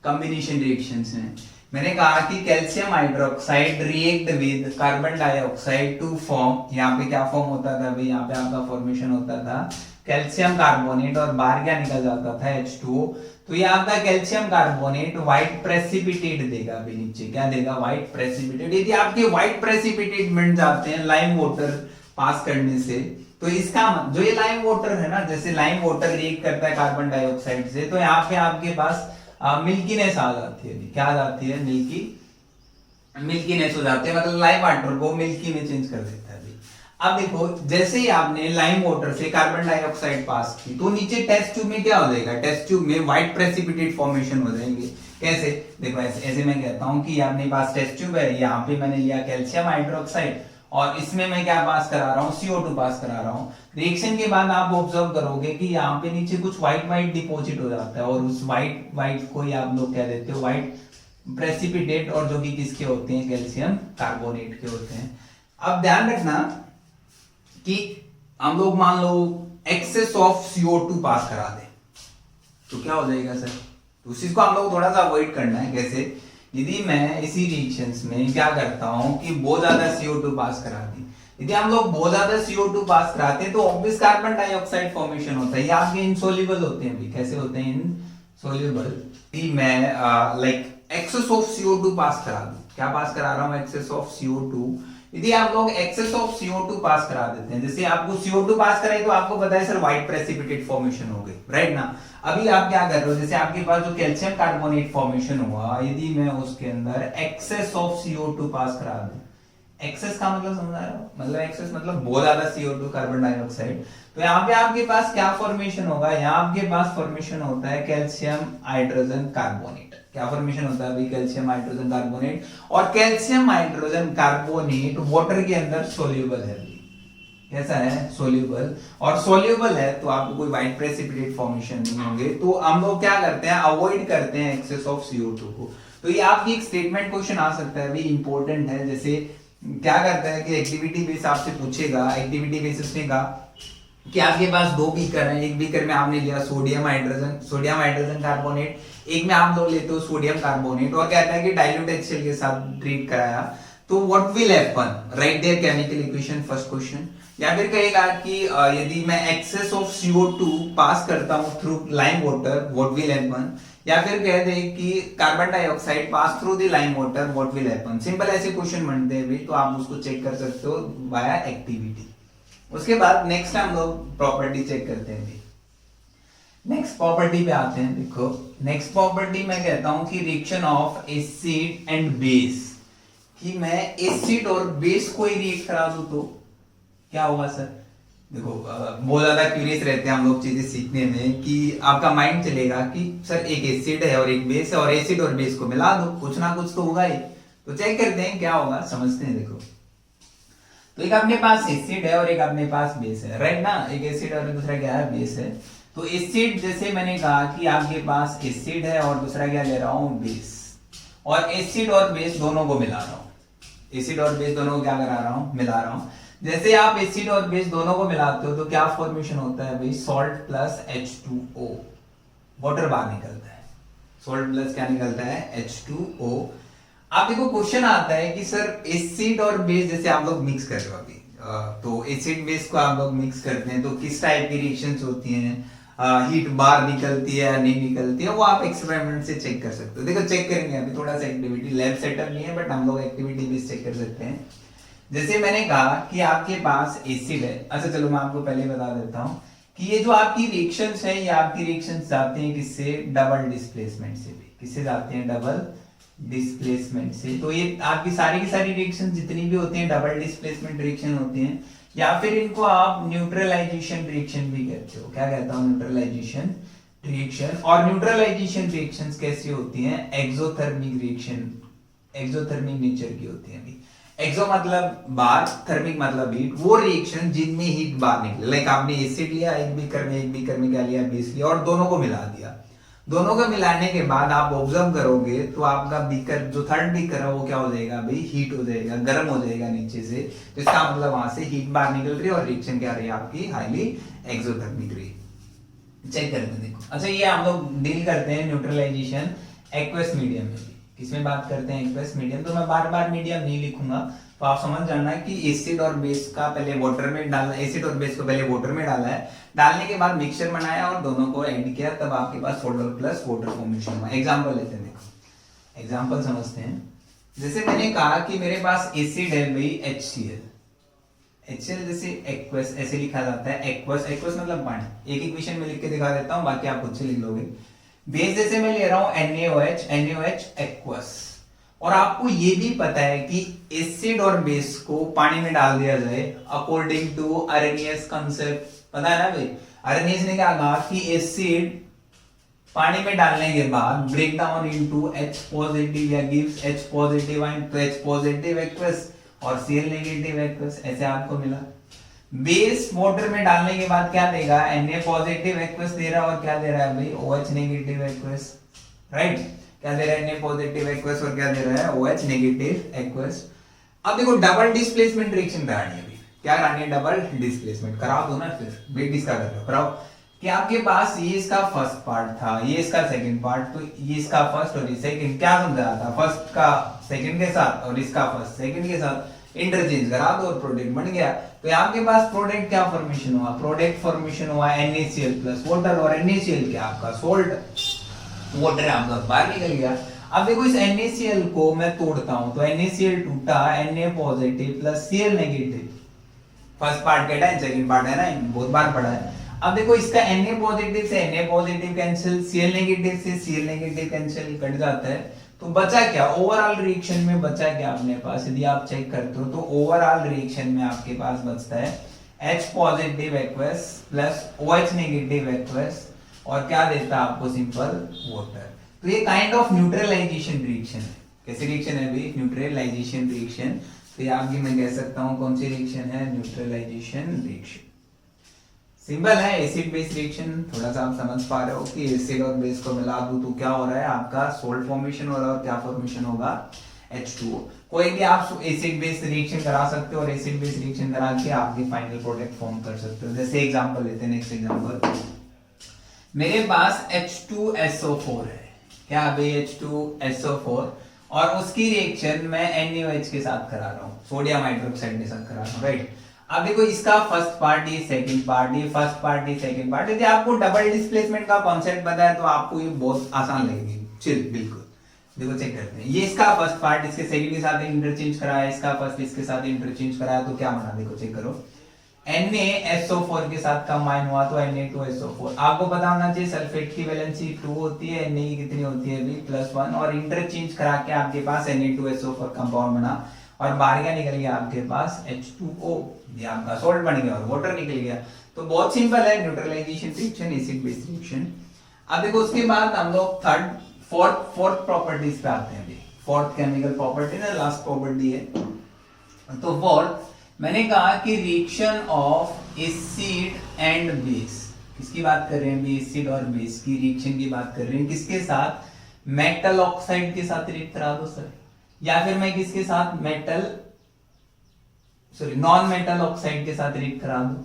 कॉम्बिनेशन रिएक्शंस हैं। मैंने कहा कि calcium hydroxide react with carbon dioxide to form, यहाँ पे क्या फॉर्म होता था भाई, यहाँ पे आपका फॉर्मेशन होता था कैल्शियम कार्बोनेट, और बाहर क्या निकल जाता था H2O। तो ये आपका कैल्शियम कार्बोनेट व्हाइट प्रेसिपिटेट देगा अभी नीचे, क्या देगा, व्हाइट प्रेसिपिटेट। यदि आपके व्हाइट प्रेसिपिटेट बन जाते हैं लाइम वाटर पास करने से, तो इसका जो ये लाइम वाटर है ना, जैसे लाइम वाटर रिएक्ट करता है कार्बन डाइऑक्साइड से, तो यहाँ पे आपके पास मिल्कीनेस आ जाती है। क्या आ जाती है, मिल्कीनेस हो जाती है, मतलब लाइम वाटर को मिल्की में चेंज कर देता है। अब देखो जैसे ही आपने लाइम वाटर से कार्बन डाइऑक्साइड पास की, तो नीचे टेस्ट ट्यूब में क्या हो जाएगा, टेस्ट ट्यूब में व्हाइट प्रेसिपिटेट फॉर्मेशन हो जाएंगे। कैसे, देखो ऐसे मैं कहता हूं कि अपने पास टेस्ट ट्यूब है, यहाँ पे मैंने लिया कैल्शियम हाइड्रोक्साइड, और इसमें मैं क्या पास करा रहा हूँ, CO2 पास करा रहा हूँ। रिएक्शन के बाद आप ऑब्जर्व करोगे कि यहाँ पे नीचे कुछ व्हाइट डिपॉजिट हो जाता है, और उस व्हाइट को ही आप लोग क्या देते हो, व्हाइट प्रेसिपिटेट, और जो कि किसके होते हैं, कैल्शियम कार्बोनेट के होते हैं। अब ध्यान रखना कि हम लोग मान लो एक्सेस ऑफ CO2 पास करा दें, तो क्या हो जाएगा सर, तो उस चीज को हम लोग थोड़ा सा अवॉइड करना है। कैसे, यदि मैं इसी रिएक्शंस में क्या करता हूं कि बहुत ज्यादा CO2 पास करा दी, यदि हम लोग बहुत ज्यादा CO2 पास कराते हैं तो ऑब्वियस कार्बन डाइऑक्साइड फॉर्मेशन होता है, ये आपके इनसोल्युबल होते हैं भी। कैसे होते हैं, इनसोल्युबल। यदि मैं लाइक एक्सेस ऑफ CO2 पास करा दूं, क्या पास करा रहा हूं, एक्सेस ऑफ CO2। यदि आप लोग एक्सेस ऑफ CO2 पास करा देते हैं, जैसे आपको CO2 पास कराए तो आपको पता है सर व्हाइट प्रेसिपिटेट फॉर्मेशन हो गई, राइट ना। अभी आप क्या कर रहे हो, जैसे आपके पास जो कैल्शियम कार्बोनेट फॉर्मेशन हुआ, यदि मैं उसके अंदर एक्सेस ऑफ CO2 पास करा दूं, एक्सेस का मतलब समझ आ रहा है, मतलब एक्सेस मतलब बहुत ज्यादा CO2 कार्बन डाइऑक्साइड, तो यहाँ पे आपके पास क्या फॉर्मेशन होगा, यहाँ आपके पास फॉर्मेशन होता है कैल्शियम हाइड्रोजन कार्बोनेट। क्या फॉर्मेशन होता है अभी, कैल्शियम हाइड्रोजन कार्बोनेट, और कैल्शियम हाइड्रोजन कार्बोनेट वाटर के अंदर सोल्यूबल है। कैसा है, सोल्यूबल, और सोल्यूबल है तो आपको कोई व्हाइट प्रेसिपिटेट फॉर्मेशन नहीं होंगे। तो हम लोग क्या करते हैं, अवॉइड करते हैं एक्सेस ऑफ CO2 को। तो ये आपकी एक स्टेटमेंट क्वेश्चन आ सकता है, अभी इंपॉर्टेंट है। जैसे क्या करता है कि एक्टिविटी बेस आपसे पूछेगा, एक्टिविटी बेसिस में कहा कि आपके पास दो बीकर हैं, एक बीकर में आपने लिया सोडियम हाइड्रोजन कार्बोनेट, एक में आप लोग लेते हो सोडियम कार्बोनेट, और कहता है कि डाइल्यूट HCl के साथ ट्रीट कराया, तो what will happen, right there chemical equation, first question. या फिर कहेगा कि यदि मैं एक्सेस ऑफ CO2 पास करता हूं through lime water, what will happen. या फिर कह दे कि carbon dioxide pass through the lime water, what will happen. Simple ऐसे क्वेश्चन बनते हैं भी, तो आप उसको चेक कर सकते हो वाया एक्टिविटी। उसके बाद नेक्स्ट हम लोग प्रॉपर्टी चेक करते हैं भी। नेक्स्ट प्रॉपर्टी पे आते हैं। देखो नेक्स्ट प्रॉपर्टी मैं कहता हूं कि reaction of acid and base, कि मैं एसिड और बेस को ही रिएक्ट करा दूं तो क्या होगा सर। देखो बहुत ज्यादा क्यूरियस रहते हैं हम लोग चीजें सीखने में, कि आपका माइंड चलेगा कि सर एक एसिड है और एक बेस है, और एसिड और बेस को मिला दो, कुछ ना कुछ तो होगा ही। तो चेक करते हैं क्या होगा, समझते हैं। देखो तो एक अपने पास एसिड है और एक अपने पास बेस है, राइट ना, एक एसिड और दूसरा क्या है, बेस है। तो एसिड, जैसे मैंने कहा कि आपके पास एसिड है और दूसरा क्या ले रहा हूं, बेस, और एसिड और बेस दोनों को मिला रहा हूं, एसिड और बेस दोनों को क्या करा रहा हूं, मिला रहा हूं। जैसे आप एसिड और बेस दोनों को मिलाते हो तो क्या फॉर्मेशन होता है भाई, सॉल्ट प्लस H2O, वाटर बाहर निकलता है, सॉल्ट प्लस क्या निकलता है, H2O। आप देखो क्वेश्चन आता है कि सर एसिड और बेस जैसे आप लोग मिक्स कर रहे हो अभी, तो एसिड बेस को आप लोग मिक्स करते हैं तो किस टाइप की रिएक्शंस होती हैं, हीट बाहर निकलती है या नहीं निकलती है, वो आप एक्सपेरिमेंट से चेक कर सकते हो। देखो चेक करेंगे, अभी थोड़ा सा एक्टिविटी, लैब सेटअप नहीं है बट हम लोग एक्टिविटी भी चेक कर सकते हैं। जैसे मैंने कहा कि आपके पास एसिड है, अच्छा चलो मैं आपको पहले बता देता हूँ कि ये जो आपकी रिएक्शंस है, ये आपकी रिएक्शंस जाते हैं किससे, डबल डिस्प्लेसमेंट से भी। किससे जाते हैं, डबल डिस्प्लेसमेंट से। तो ये आपकी सारी की सारी रिएक्शन जितनी भी होती हैं डबल डिस्प्लेसमेंट रिएक्शन होती हैं, या फिर इनको आप न्यूट्रलाइजेशन रिएक्शन भी कहते हो। क्या कहता हूँ, न्यूट्रलाइजेशन रिएक्शन। और न्यूट्रलाइजेशन रिएक्शंस कैसी होती हैं, एक्सोथर्मिक रिएक्शन, एक्सोथर्मिक नेचर की होती है। अभी एक्सो मतलब बाहर, थर्मिक मतलब हीट, वो रिएक्शन जिनमें हीट बाहर निकले। लाइक आपने एसिड लिया, एक बीकर में क्या लिया, बेस लिया और दोनों को मिला दिया। दोनों को मिलाने के बाद आप ऑब्जर्व करोगे तो आपका बीकर, जो थर्ड बीकर है, वो क्या हो जाएगा भाई, हीट हो जाएगा, गर्म हो जाएगा नीचे से। तो इसका मतलब वहां से हीट बाहर निकल रही है और रिएक्शन क्या रही है आपकी, हाईली एक्सोथर्मिक रही। चेक करते हैं, देखो। अच्छा ये हम लोग डील करते हैं न्यूट्रलाइजेशन एक्वस मीडियम में भी। किसमें बात करते हैं, एक्वस मीडियम। तो मैं बार बार मीडियम नहीं लिखूंगा, तो आप समझ जाना है कि एसिड और बेस का पहले वाटर में डालना, एसिड और बेस को पहले वाटर में डाला है, डालने के बाद मिक्सचर बनाया और दोनों को ऐड किया, तब आपके पास सोल्ट प्लस वाटर फॉर्मेशन हुआ। एग्जांपल लेते हैं, देखो एग्जांपल समझते हैं। जैसे मैंने कहा कि मेरे पास एसिड है भाई HCl, HCl जैसे एक्वस ऐसे लिखा जाता है, एक्वस, एक्वस मतलब पानी। एक इक्वेशन में लिख के दिखा देता हूं, बाकी आप खुद से लिख लोगे। बेस जैसे मैं ले रहा हूं NaOH, NaOH एक्वस। और आपको ये भी पता है कि एसिड और बेस को पानी में डाल दिया जाए अकॉर्डिंग टू अरेनियस कंसेप्ट, पता है ना भाई। अरेनियस ने क्या कहा कि एसिड पानी में डालने के बाद break down into H positive या गिव्स H पॉजिटिव आयन, तो H पॉजिटिव एक्वस और Cl नेगेटिव एक्वस, ऐसे आपको मिला। बेस वाटर में डालने के बाद क्या देगा, Na पॉजिटिव एक्वस दे रहा है और क्या दे रहा है भाई, OH नेगेटिव एक्वस, राइट। क्या दे रहा है, Na पॉजिटिव एक्वस और क्या दे रहा है, OH नेगेटिव एक्वस। अब देखो डबल डिस्प्लेसमेंट रिएक्शन करानी है अभी। क्या करानी है, डबल डिस्प्लेसमेंट। कराओ दो ना, फिर वेट किसका कर रहे हो, कराओ। कि आपके पास ये इसका फर्स्ट पार्ट था, ये इसका सेकंड पार्ट, तो ये इसका फर्स्ट और ये सेकंड, क्या समझा था, फर्स्ट का सेकंड के साथ और इसका फर्स्ट सेकंड के साथ इंटरचेंज करा दो और प्रोडक्ट बन गया। तो आपके पास प्रोडक्ट क्या फॉर्मेशन हुआ, प्रोडक्ट फॉर्मेशन हुआ NaCl प्लस वाटर, और NaCl क्या आपका सोल्ट, वाटर आपका बाहर निकल गया। अब देखो इस NaCl को मैं तोड़ता हूं तो NaCl टूटा, Na positive plus Cl negative, first part का है, सेकंड पार्ट है ना, बहुत बार पढ़ा है। अब देखो इसका Na पॉजिटिव से Na positive cancel, Cl negative से Cl नेगेटिव कैंसिल, कट जाता है। तो बचा क्या, ओवरऑल रिएक्शन में बचा क्या अपने पास, यदि आप चेक करते हो तो ओवरऑल रिएक्शन में आपके पास बचता है H positive aqueous plus OH negative aqueous, और क्या देता है आपको, सिंपल वाटर। तो ये काइंड ऑफ न्यूट्रलाइजेशन रिएक्शन है। कैसी रिएक्शन है भाई, न्यूट्रलाइजेशन रिएक्शन। तो ये आपकी मैं कह सकता हूं कौन सी रिएक्शन है, न्यूट्रलाइजेशन रिएक्शन। सिंपल है, एसिड बेस रिएक्शन। थोड़ा सा आप समझ पा रहे हो कि एसिड और बेस को मिला दूं तो क्या हो रहा है, आपका सोल्ट फॉर्मेशन हो रहा है, और क्या फॉर्मेशन होगा, H2O। कोई भी आप एसिड बेस रिएक्शन करा सकते हो और एसिड बेस रिएक्शन करा के आपके फाइनल प्रोडक्ट फॉर्म कर सकते हो। जैसे एग्जांपल लेते हैं, नेक्स्ट एग्जांपल। मेरे पास H2SO4 है, क्या भाई, H2SO4, और उसकी रिएक्शन मैं NaOH के साथ करा रहा हूँ, सोडियम हाइड्रोक्साइड के साथ करा रहा हूँ, राइट। अब देखो इसका फर्स्ट पार्ट, ये सेकंड पार्ट, ये फर्स्ट पार्ट, ये सेकंड पार्ट। यदि आपको डबल डिस्प्लेसमेंट का कॉन्सेप्ट पता है तो आपको ये बहुत आसान लगेगी, चिल बिल्कुल। देखो चेक करते हैं, ये इसका फर्स्ट पार्ट इसके सेकंड के साथ इंटरचेंज कराया, इसका फर्स्ट इसके साथ इंटरचेंज कराया, तो क्या बना, देखो चेक करो, NaSO4 के साथ कंबाइन हुआ तो Na2SO4। आपको पता होना चाहिए सल्फेट की वैलेंसी 2 होती है, Na की कितनी होती है भी, +1, और इंटरचेंज करा के आपके पास Na2SO4 कंपाउंड बना, और बाहर क्या निकल गया आपके पास, H2O, ये आपका सोल्ट बन गया और वाटर निकल गया। तो बहुत सिंपल है neutralisation reaction, acid base reaction. अब देखो उसके बाद हम लोग फोर्थ प्रॉपर्टीज पे आते हैं। फोर्थ केमिकल प्रॉपर्टी ना, लास्ट प्रॉपर्टी है। तो फोर्थ मैंने कहा कि reaction of acid and base, किसकी बात कर रहे हैं, एसिड और बेस की रिएक्शन की बात कर रहे हैं, किसके साथ, मेटल ऑक्साइड के साथ रिएक्ट करा दो सर, या फिर मैं किसके साथ, नॉन मेटल ऑक्साइड के साथ रिएक्ट करा दूं।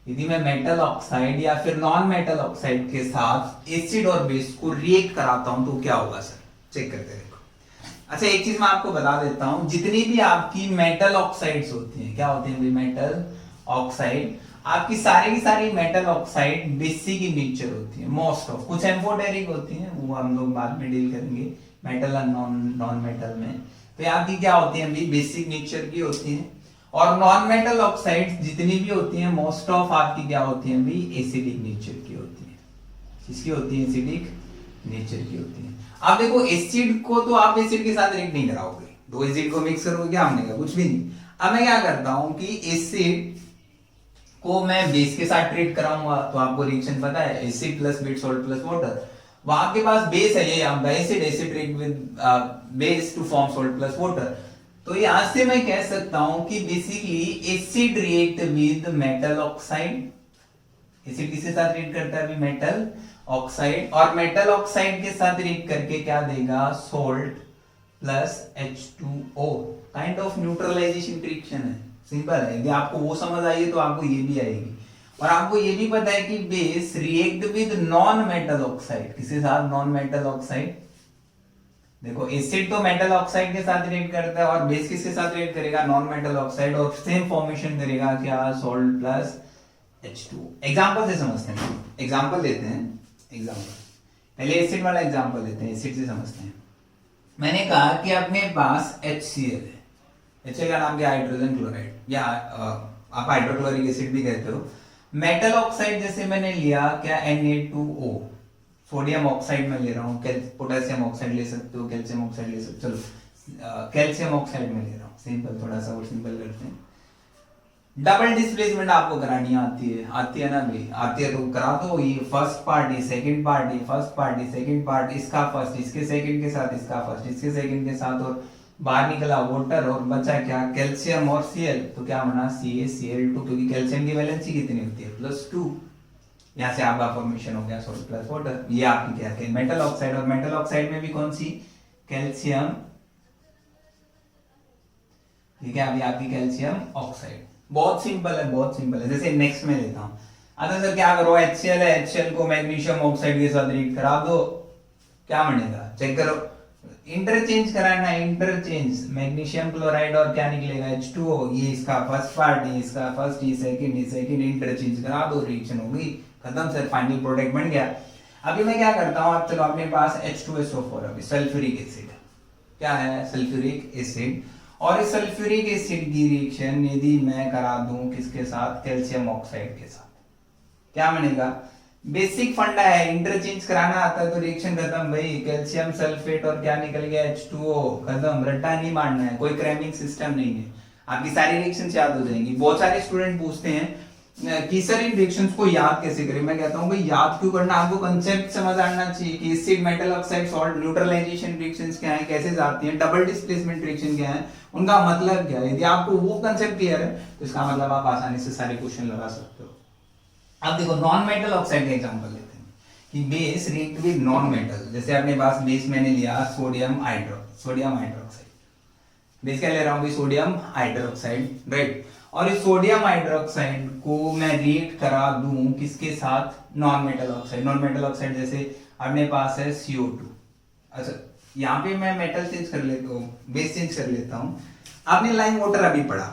यदि मैं मेटल ऑक्साइड या फिर नॉन मेटल ऑक्साइड के साथ एसिड और बेस को रिएक्ट कराता हूं तो क्या होगा सर, चेक करते हैं। देखो अच्छा एक चीज मैं आपको बता देता हूं, जितनी भी आपकी मेटल ऑक्साइड्स होती हैं, क्या होती हैं मेटल ऑक्साइड, आपकी सारी की सारी metal oxide basic in nature होती है मोस्ट ऑफ, कुछ एम्फोटेरिक होती हैं वो हम लोग बाद में डील करेंगे मेटल और नॉन मेटल में। तो यहाँ की क्या होती है, बेसिक नेचर की होती हैं। और नॉन मेटल ऑक्साइड जितनी भी होती हैं मोस्ट ऑफ आपकी क्या होती हैं भी एसिडिक नेचर की होती है। किसकी होती है, एसिडिक नेचर की होती है। अब देखो एसिड को तो आप एसिड के साथ रिएक्ट नहीं कराओगे, दो एसिड को मिक्स करोगे क्या, हमने कहा कुछ भी नहीं। अब मैं क्या करता हूं कि एसिड को मैं बेस के साथ ट्रीट कराऊंगा, तो आपको रिएक्शन पता है acid plus bit salt plus water, वहां के पास बेस है ये आपका acid, acid react with base to form salt plus water. तो यहां से मैं कह सकता हूं कि basically acid react with metal oxide, acid किसके साथ रिएक्ट करता है अभी, मेटल ऑक्साइड, और मेटल ऑक्साइड के साथ रिएक्ट करके क्या देगा, salt plus H2O, kind of neutralisation reaction है, सिंपल है। यदि आपको वो समझ आई है तो आपको ये भी आएगी। और आपको ये भी पता है कि base react with non metal oxide, किसके साथ, नॉन मेटल ऑक्साइड। देखो एसिड तो मेटल ऑक्साइड के साथ रिएक्ट करता है और बेस किसके साथ रिएक्ट करेगा, नॉन मेटल ऑक्साइड, और सेम फॉर्मेशन करेगा क्या, सोल्ट प्लस H2O। एग्जांपल से समझते हैं, एग्जांपल लेते हैं, एग्जांपल पहले एसिड वाला एग्जांपल लेते हैं, एसिड से समझते हैं। मैंने कहा कि अपने पास HCl है, HCl का नाम क्या, हाइड्रोजन क्लोराइड, या आप हाइड्रोक्लोरिक एसिड भी कहते हो। मेटल ऑक्साइड जैसे मैंने लिया क्या, Na2O, सोडियम ऑक्साइड में ले रहा हूँ, पोटेशियम ऑक्साइड ले सकते हो, कैल्शियम ऑक्साइड ले सकते हो, चलो कैल्शियम ऑक्साइड में ले रहा हूँ, सिंपल, थोड़ा सा और सिंपल करते हैं। डबल डिस्प्लेसमेंट आपको करानी आती है ना भी, आती है तो करा दो। ये फर्स्ट पार्ट, ये सेकंड पार्ट, ये फर्स्ट पार्ट, ये सेकंड पार्ट, इसका फर्स्ट, इसके सेकंड के साथ, इसका फर्स्ट, इसके सेकंड के साथ, और बाहर निकला वाटर और बचा क्या, कैल्शियम और Cl, तो क्या बना CaCl2, क्योंकि कैल्शियम की वैलेंसी कितनी होती है, +2। यहाँ से आपका फॉर्मेशन हो गया सोल्ट प्लस वाटर। ये आपकी क्या है, मेटल ऑक्साइड, और मेटल ऑक्साइड में भी कौन सी, कैल्शियम, ठीक है, अभी आपकी कैल्शियम ऑक्साइड। बहुत सिंपल है, बहुत सिंपल है। जैसे नेक्स्ट में लेता हूं, अच्छा सर क्या करो, HCl है, HCl को मैग्नीशियम ऑक्साइड के साथ रिएक्ट करा दो, क्या बनेगा, चेक करो, इंटरचेंज कराना है, इंटरचेंज, मैग्नीशियम क्लोराइड और क्या निकलेगा, H2O, ये इसका फर्स्ट पार्ट, ये इसका फर्स्ट, ये सेकंड, इंटरचेंज करा दो, रिएक्शन हो गई, खत्म सर, फाइनल प्रोडक्ट बन गया। अभी मैं क्या करता हूं, आप चलो अपने पास H2SO4, अभी सल्फ्यूरिक एसिड, क्या है, सल्फ्यूरिक एसिड, और इस सल्फ्यूरिक एसिड की रिएक्शन यदि मैं करा दूं किसके साथ, कैल्शियम ऑक्साइड के साथ, क्या बनेगा, बेसिक फंडा है, इंटरचेंज कराना आता है तो रिएक्शन खत्म भाई, कैल्शियम सल्फेट और क्या निकल गया, H2O, खत्म, रट्टा नहीं मारना है, कोई क्रैमिंग सिस्टम नहीं है, आपकी सारी रिएक्शन याद हो जाएंगी। बहुत सारे स्टूडेंट पूछते हैं कि सर इन रिएक्शंस को याद कैसे करें, मैं कहता हूं भाई याद क्यों करना, आपको कंसेप्ट समझ आना चाहिए कि acid, metal oxide, salt, neutralisation reactions क्या है, कैसे जाती हैं, डबल डिस्प्लेसमेंट रिएक्शन क्या है, उनका मतलब क्या है। यदि आपको वो कंसेप्ट क्लियर है तो इसका मतलब आप आसानी से सारे क्वेश्चन लगा सकते हो। अब देखो नॉन मेटल ऑक्साइड का एग्जांपल लेते हैं कि base react with non metal, जैसे अपने पास बेस मैंने लिया सोडियम हाइड्रोक्साइड, बेस क्या ले रहा हूं, सोडियम हाइड्रोक्साइड, राइट, और इस सोडियम हाइड्रोक्साइड को मैं रिएक्ट करा दूं किसके साथ, non metal oxide, non metal oxide जैसे अपने पास है CO2। अच्छा यहाँ पे मैं मेटल चेंज कर लेता हूँ, बेस चेंज कर लेता हूँ। आपने लाइम वाटर अभी पढ़ा,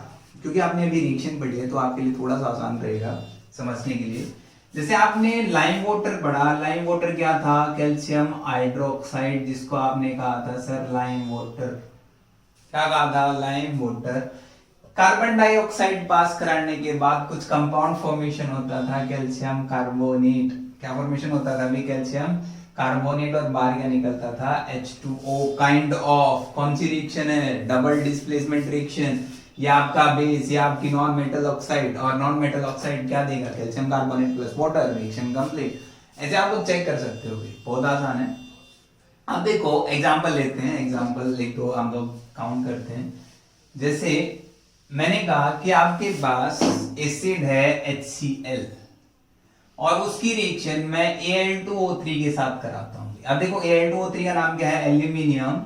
क्योंकि आपने अभी रिएक्शन पढ़ी है तो आपके लिए थोड़ा सा आसान रहेगा समझने के लिए। जैसे आपने लाइम वाटर पढ़ा, लाइम वाटर क्या था, कैल्शियम हाइड्रोक्साइड, जिसको आपने कहा था सर लाइम वाटर, क्या कहा था, लाइम वाटर। कार्बन डाइऑक्साइड पास कराने के बाद कुछ कंपाउंड फॉर्मेशन होता था, कैल्शियम कार्बोनेट, क्या फॉर्मेशन होता था अभी, कैल्शियम कार्बोनेट, और बाहर क्या निकलता था, H2O, काइंड ऑफ कौन सी रिएक्शन है, डबल डिस्प्लेसमेंट रिएक्शन। ये आपका बेस, ये आपकी नॉन मेटल ऑक्साइड, और नॉन मेटल ऑक्साइड क्या देगा, calcium carbonate plus water, reaction complete. ऐसे आप लोग चेक कर सकते हो, बहुत आसान है। अब देखो एग्जांपल लेते हैं, एग्जांपल लिख दो, हम लोग काउंट करते हैं। जैसे मैंने कहा कि आपके पास एसिड है HCl और उसकी रिएक्शन मैं Al2O3 के साथ कराता हूं। अब देखो Al2O3 का नाम क्या है, एल्यूमिनियम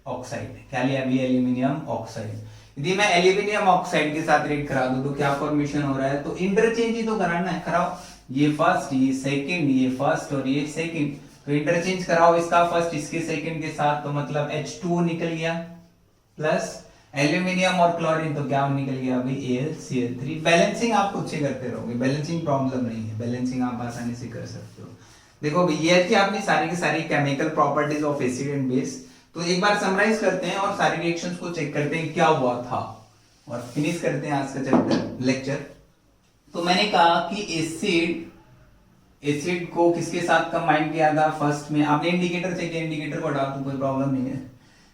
ऑक्साइड, क्या लिया अभी, एल्यूमिनियम ऑक्साइड। यदि मैं एल्यूमिनियम ऑक्साइड के साथ रिएक्ट करा दूं तो क्या फॉर्मेशन हो रहा है, तो इंटरचेंज ही तो कराना है, कराओ, ये फर्स्ट, ये सेकंड, ये फर्स्ट और ये सेकंड, तो इंटरचेंज कराओ इसका फर्स्ट इसके सेकंड के साथ, तो मतलब H2 निकल गया प्लस एल्यूमिनियम और क्लोरीन, तो क्या निकल गया अभी AlCl3। बैलेंसिंग आप खुद से करते रहोगे, बैलेंसिंग प्रॉब्लम नहीं है, बैलेंसिंग आप आसानी से कर सकते हो। देखो अभी ये थी आपने सारी की सारी chemical properties of acid and base. तो एक बार समराइज करते हैं और सारी रिएक्शंस को चेक करते हैं क्या हुआ था और फिनिश करते हैं आज का चैप्टर लेक्चर। तो मैंने कहा कि एसिड को किसके साथ कंबाइन किया था फर्स्ट में, आपने इंडिकेटर चेक किया, इंडिकेटर को हटा दो कोई प्रॉब्लम नहीं है।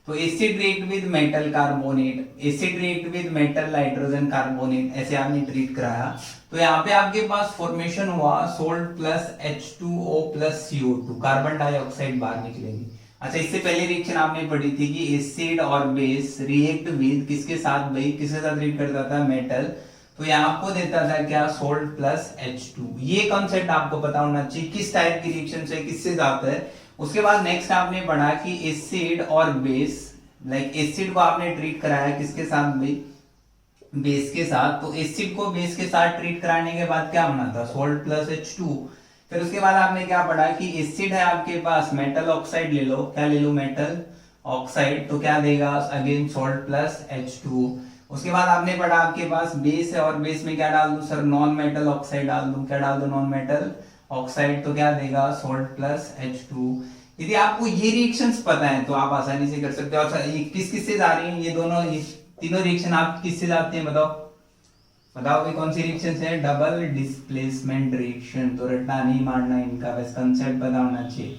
तो acid react with metal carbonate, acid react with metal nitrogen carbonate, ऐसे आपने ट्रीट कराया। तो यहाँ पे आपके पास फॉर्मेशन हुआ salt plus H2O plus CO2, carbon dioxide बाहर निकलेगी। अच्छा, इससे पहले रिएक्शन आपने पढ़ी थी कि एसिड और बेस रिएक्ट विद किसके साथ भाई, किसके साथ रिएक्ट करता था, मेटल। तो यहाँ आपको देता था क्या, सोल्ट प्लस H2। ये कॉन्सेप्ट आपको पता होना चाहिए किस टाइप की रिएक्शन से किससे जाता है। उसके बाद नेक्स्ट आपने पढ़ा कि एसिड और बेस, लाइक एसिड को आपने ट्रीट कराया किसके साथ भाई, बेस के साथ। तो एसिड को बेस के साथ ट्रीट कराने के बाद क्या बना था, सोल्ट प्लस H2। फिर उसके बाद आपने क्या पढ़ा कि एसिड है आपके पास, मेटल ऑक्साइड ले लो, क्या ले लो, मेटल ऑक्साइड, तो क्या देगा अगेन सोल्ट प्लस H2। उसके बाद आपने पढ़ा आपके पास बेस है और बेस में क्या डाल दूं सर, नॉन मेटल ऑक्साइड डाल दूं, क्या डाल दूं, नॉन मेटल ऑक्साइड, तो क्या देगा सोल्ट प्लस H2। यदि आपको ये रिएक्शंस पता है तो आप आसानी से कर सकते हो। अच्छा, ये किस किस से जा रही हैं, ये दोनों, ये तीनों रिएक्शन आप किससे जाते हैं, बताओ बताओ भाई कौन सी रिएक्शन है, डबल डिस्प्लेसमेंट रिएक्शन। तो रटना नहीं मारना इनका, बस कंसेप्ट पता होना चाहिए।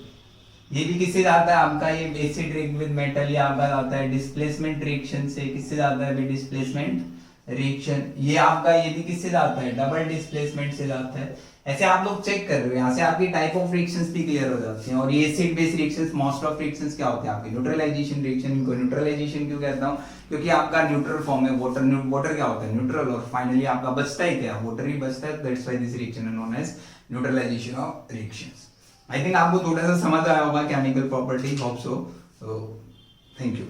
ये भी किससे जाता है आपका, ये एसिड रिएक्ट विद मेटल, ये आपका जाता है डिस्प्लेसमेंट रिएक्शन से। किससे जाता है भाई, डिस्प्लेसमेंट रिएक्शन। ये आपका ये भी किससे जाता है, डबल डिस्प्लेसमेंट से जाता है। ऐसे आप लोग चेक कर रहे हो, यहाँ से आपकी टाइप ऑफ रिएक्शंस भी क्लियर हो जाती हैं। और ये acid base reactions, most of reactions क्या होते हैं आपके, न्यूट्रलाइजेशन रिएक्शन। इनको न्यूट्रलाइजेशन क्यों कहता हूँ, क्योंकि आपका न्यूट्रल फॉर्म है, वाटर, वाटर क्या होता है न्यूट्रल, और फाइनली आपका बचता ही क्या, वाटर ही बचता है। That's why this reaction is known as neutralisation of reactions. I think आपको थोड़ा सा समझ आया होगा chemical property, hope so. Thank you.